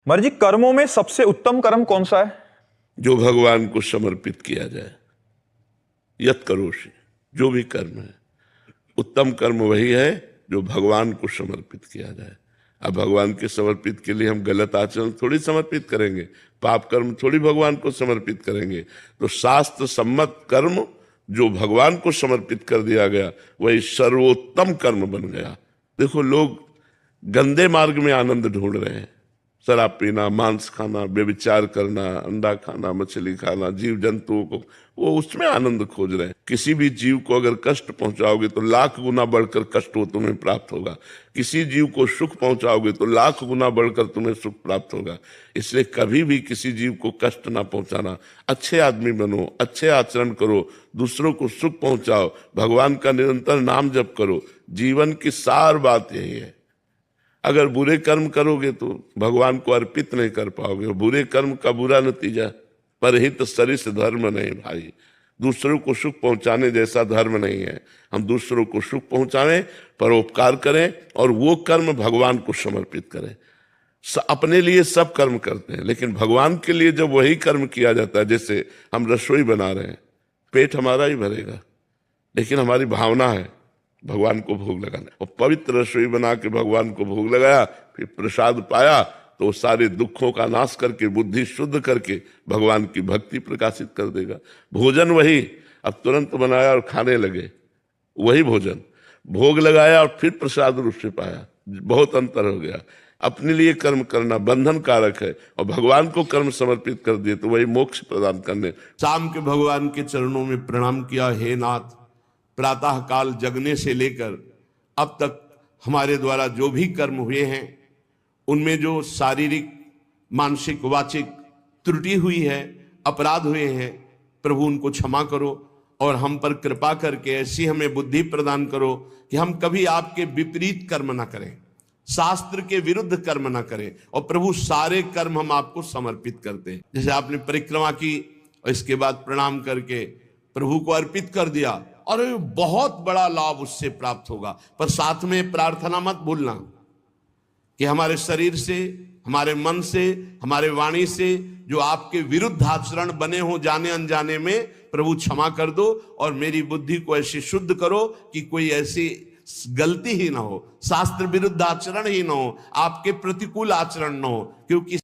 महाराज जी, कर्मों में सबसे उत्तम कर्म कौन सा है? जो भगवान को समर्पित किया जाए। यत करोषि, जो भी कर्म है, उत्तम कर्म वही है जो भगवान को समर्पित किया जाए। अब भगवान के समर्पित के लिए हम गलत आचरण थोड़ी समर्पित करेंगे, पाप कर्म थोड़ी भगवान को समर्पित करेंगे। तो शास्त्र सम्मत कर्म जो भगवान को समर्पित कर दिया गया वही सर्वोत्तम कर्म बन गया। देखो, लोग गंदे मार्ग में आनंद ढूंढ रहे हैं, शराब पीना, मांस खाना, व्यभिचार करना, अंडा खाना, मछली खाना, जीव जंतुओं को, वो उसमें आनंद खोज रहे हैं। किसी भी जीव को अगर कष्ट पहुंचाओगे तो लाख गुना बढ़कर कष्ट वो तुम्हें प्राप्त होगा। किसी जीव को सुख पहुंचाओगे तो लाख गुना बढ़कर तुम्हें सुख प्राप्त होगा। इसलिए कभी भी किसी जीव को कष्ट ना पहुंचाना। अच्छे आदमी बनो, अच्छे आचरण करो, दूसरों को सुख पहुंचाओ, भगवान का निरंतर नाम जप करो। जीवन की सार बात यही है। अगर बुरे कर्म करोगे तो भगवान को अर्पित नहीं कर पाओगे। बुरे कर्म का बुरा नतीजा, परहित सरिस धर्म नहीं भाई। दूसरों को सुख पहुंचाने जैसा धर्म नहीं है। हम दूसरों को सुख पहुंचाएं, परोपकार करें और वो कर्म भगवान को समर्पित करें। अपने लिए सब कर्म करते हैं, लेकिन भगवान के लिए जब वही कर्म किया जाता है, जैसे हम रसोई बना रहे हैं, पेट हमारा ही भरेगा, लेकिन हमारी भावना है भगवान को भोग लगाना। और पवित्र रसोई बना के भगवान को भोग लगाया, फिर प्रसाद पाया, तो सारे दुखों का नाश करके, बुद्धि शुद्ध करके भगवान की भक्ति प्रकाशित कर देगा। भोजन वही, अब तुरंत बनाया और खाने लगे, वही भोजन। भोग लगाया और फिर प्रसाद रूप से पाया, बहुत अंतर हो गया। अपने लिए कर्म करना बंधन कारक है, और भगवान को कर्म समर्पित कर दिए तो वही मोक्ष प्रदान करने। शाम के भगवान के चरणों में प्रणाम किया। हे नाथ, प्रातः काल जगने से लेकर अब तक हमारे द्वारा जो भी कर्म हुए हैं, उनमें जो शारीरिक, मानसिक, वाचिक त्रुटि हुई है, अपराध हुए हैं, प्रभु उनको क्षमा करो और हम पर कृपा करके ऐसी हमें बुद्धि प्रदान करो कि हम कभी आपके विपरीत कर्म ना करें, शास्त्र के विरुद्ध कर्म ना करें। और प्रभु, सारे कर्म हम आपको समर्पित करते हैं। जैसे आपने परिक्रमा की और इसके बाद प्रणाम करके प्रभु को अर्पित कर दिया, और बहुत बड़ा लाभ उससे प्राप्त होगा। पर साथ में प्रार्थना मत भूलना कि हमारे शरीर से, हमारे मन से, हमारे वाणी से जो आपके विरुद्ध आचरण बने हो जाने अनजाने में, प्रभु क्षमा कर दो और मेरी बुद्धि को ऐसे शुद्ध करो कि कोई ऐसी गलती ही ना हो, शास्त्र विरुद्ध आचरण ही ना हो, आपके प्रतिकूल आचरण ना हो। क्योंकि